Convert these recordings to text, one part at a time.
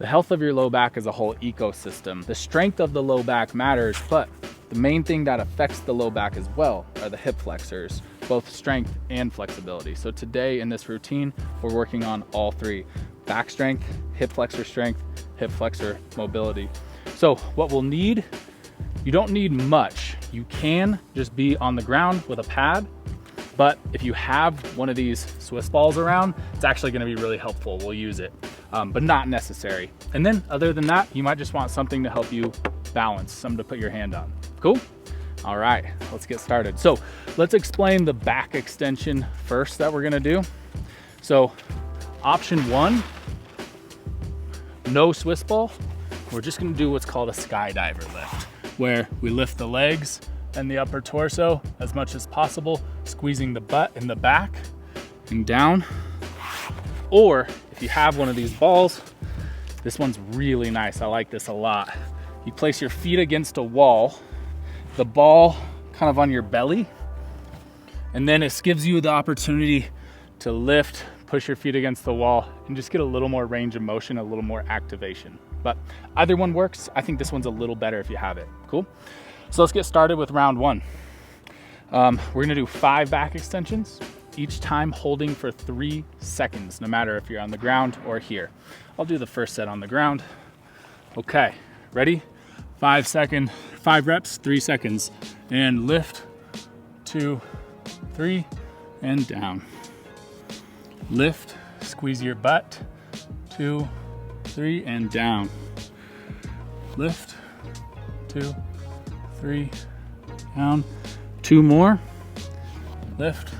The health of your low back is a whole ecosystem. The strength of the low back matters, but the main thing that affects the low back as well are the hip flexors, both strength and flexibility. So today in this routine, we're working on all three: back strength, hip flexor strength, hip flexor mobility. So what we'll need, you don't need much. You can just be on the ground with a pad, but if you have one of these Swiss balls around, it's actually gonna be really helpful. We'll use it, but not necessary. And then other than that, you might just want something to help you balance, something to put your hand on. Cool? All right, let's get started. So let's explain the back extension first that we're gonna do. So option one, no Swiss ball. We're just gonna do what's called a skydiver lift, where we lift the legs and the upper torso as much as possible, squeezing the butt and the back and down. Or if you have one of these balls, this one's really nice. I like this a lot. You place your feet against a wall, the ball kind of on your belly, and then it gives you the opportunity to lift, push your feet against the wall, and just get a little more range of motion, a little more activation. But either one works. I think this one's a little better if you have it. Cool? So let's get started with round one. We're gonna do 5 back extensions, each time holding for 3 seconds, no matter if you're on the ground or here. I'll do the first set on the ground. Okay, ready? 5 reps, 3 seconds. And lift, 2, 3, and down. Lift, squeeze your butt, 2, 3, and down. Lift, 2, 3, down. 2 more. Lift,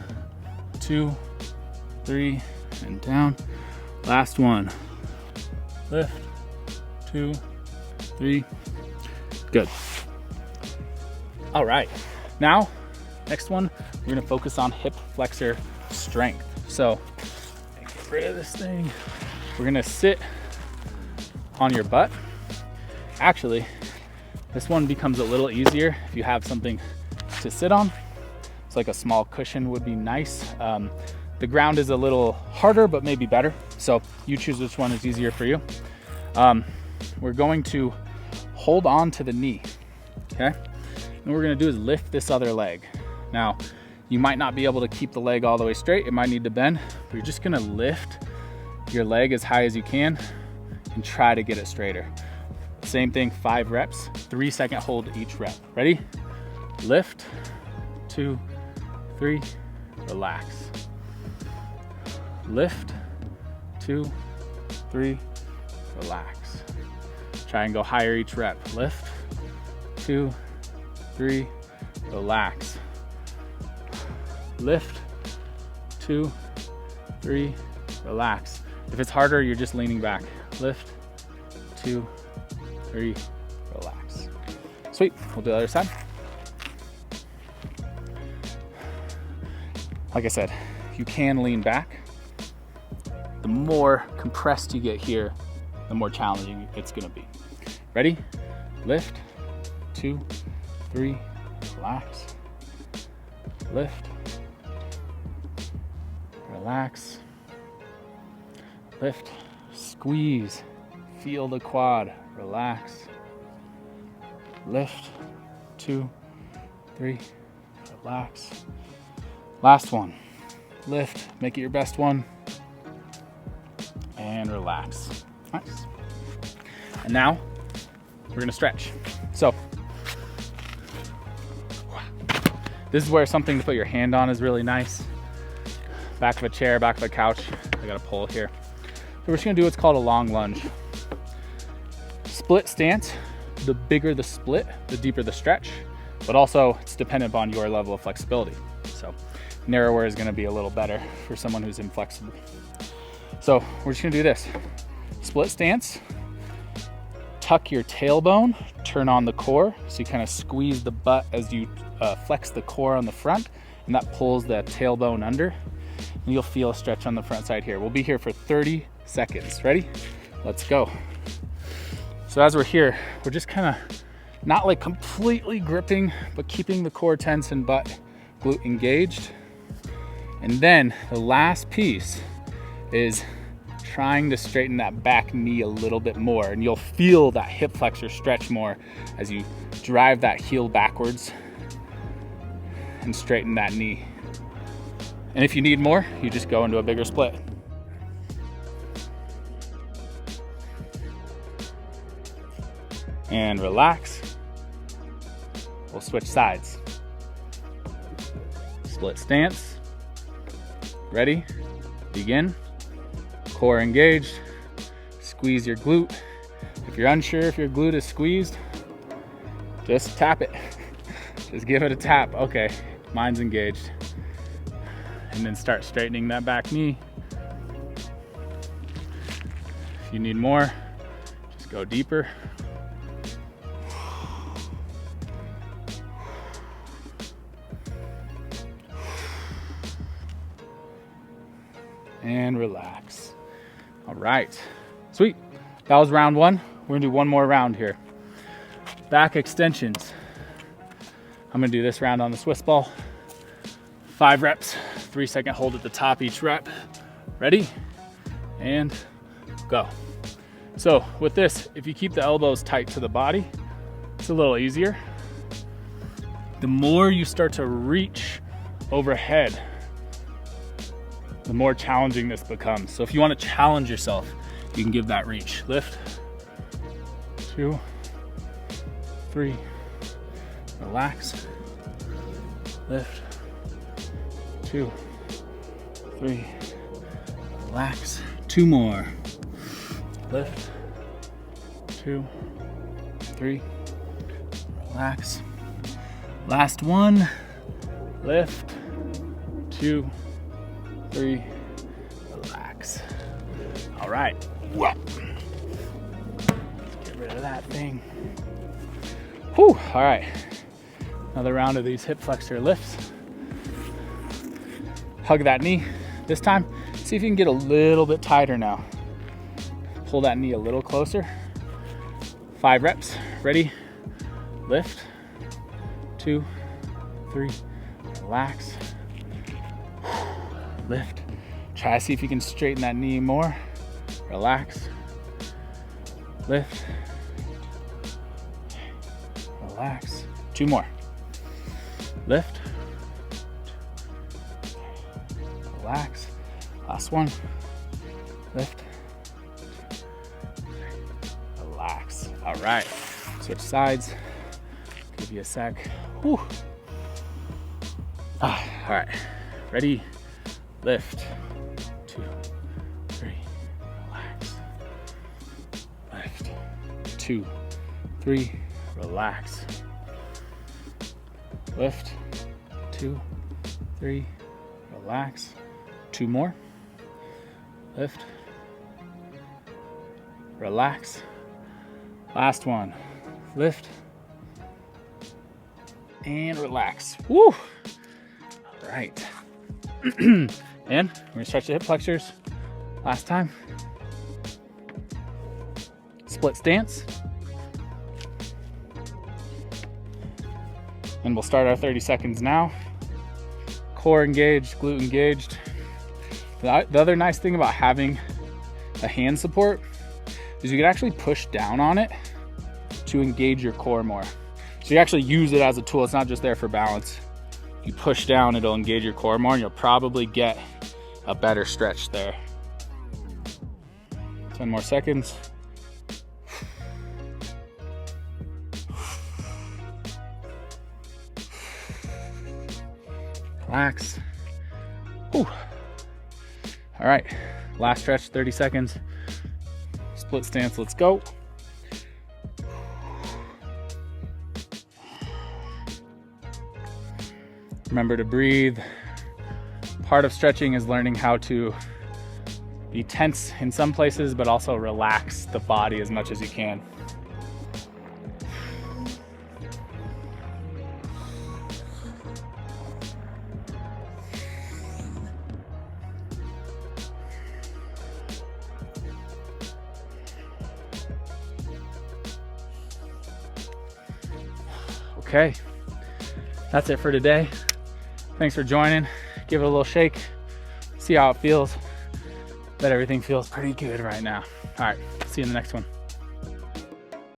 2, 3, and down. Last one. Lift, 2, 3. Good. All right. Now, next one, we're gonna focus on hip flexor strength. So, get rid of this thing. We're gonna sit on your butt. Actually, this one becomes a little easier if you have something to sit on. It's like a small cushion would be nice. The ground is a little harder, but maybe better. So you choose which one is easier for you. We're going to hold on to the knee, okay? And what we're gonna do is lift this other leg. Now, you might not be able to keep the leg all the way straight. It might need to bend, but you're just gonna lift your leg as high as you can and try to get it straighter. Same thing, 5 reps, 3-second hold each rep. Ready? Lift, 2, 3, relax. Lift, 2, 3, relax. Try and go higher each rep. Lift, 2, 3, relax. Lift, 2, 3, relax. If it's harder, you're just leaning back. Lift, 2, 3, relax. Sweet, we'll do the other side. Like I said, you can lean back. The more compressed you get here, the more challenging it's gonna be. Ready? Lift, 2, 3, relax. Lift, relax. Lift, squeeze, feel the quad, relax. Lift, 2, 3, relax. Last one. Lift, make it your best one, and relax. Nice. And now we're gonna stretch. So this is where something to put your hand on is really nice. Back of a chair, back of a couch. I got a pole here. So we're just gonna do what's called a long lunge. Split stance. The bigger the split, the deeper the stretch, but also it's dependent upon your level of flexibility. So narrower is gonna be a little better for someone who's inflexible. So we're just gonna do this. Split stance, tuck your tailbone, turn on the core. So you kind of squeeze the butt as you flex the core on the front, and that pulls the tailbone under. And you'll feel a stretch on the front side here. We'll be here for 30 seconds. Ready? Let's go. So as we're here, we're just kind of not like completely gripping, but keeping the core tense and butt glute engaged. And then the last piece is trying to straighten that back knee a little bit more, and you'll feel that hip flexor stretch more as you drive that heel backwards and straighten that knee. And if you need more, you just go into a bigger split. And relax. We'll switch sides. Split stance. Ready? Begin. Core engaged. Squeeze your glute. If you're unsure if your glute is squeezed, just tap it. Just give it a tap. Okay, mine's engaged. And then start straightening that back knee. If you need more, just go deeper. And relax. All right, sweet. That was round one. We're gonna do one more round here. Back extensions. I'm gonna do this round on the Swiss ball. 5 reps, 3-second hold at the top each rep. Ready? And go. So with this, if you keep the elbows tight to the body, it's a little easier. The more you start to reach overhead, the more challenging this becomes. So if you want to challenge yourself, you can give that reach. Lift, 2, 3, relax, lift, 2, 3, relax, 2 more, lift, 2, 3, relax, last one, lift, 2, 3, relax. All right, well, get rid of that thing. Whew, all right, another round of these hip flexor lifts. Hug that knee. This time, see if you can get a little bit tighter now. Pull that knee a little closer. 5 reps, ready, lift, 2, 3, relax, lift. Try to see if you can straighten that knee more. Relax, lift, relax. 2 more, lift, relax. Last one, lift, relax. All right, switch sides. Give you a sec. Whew. All right, ready, lift, 2, 3, relax, lift, 2, 3, relax, lift, 2, 3, relax. 2 more, lift, relax. Last one, lift, and relax. Woo! All right. And we're gonna stretch the hip flexors. Last time. Split stance. And we'll start our 30 seconds now. Core engaged, glute engaged. The other nice thing about having a hand support is you can actually push down on it to engage your core more. So you actually use it as a tool. It's not just there for balance. You push down, it'll engage your core more, and you'll probably get a better stretch there. 10 more seconds. Relax. Whew. All right, last stretch, 30 seconds. Split stance, let's go. Remember to breathe. Part of stretching is learning how to be tense in some places, but also relax the body as much as you can. Okay, that's it for today. Thanks for joining. Give it a little shake, see how it feels. but everything feels pretty good right now. All right, see you in the next one.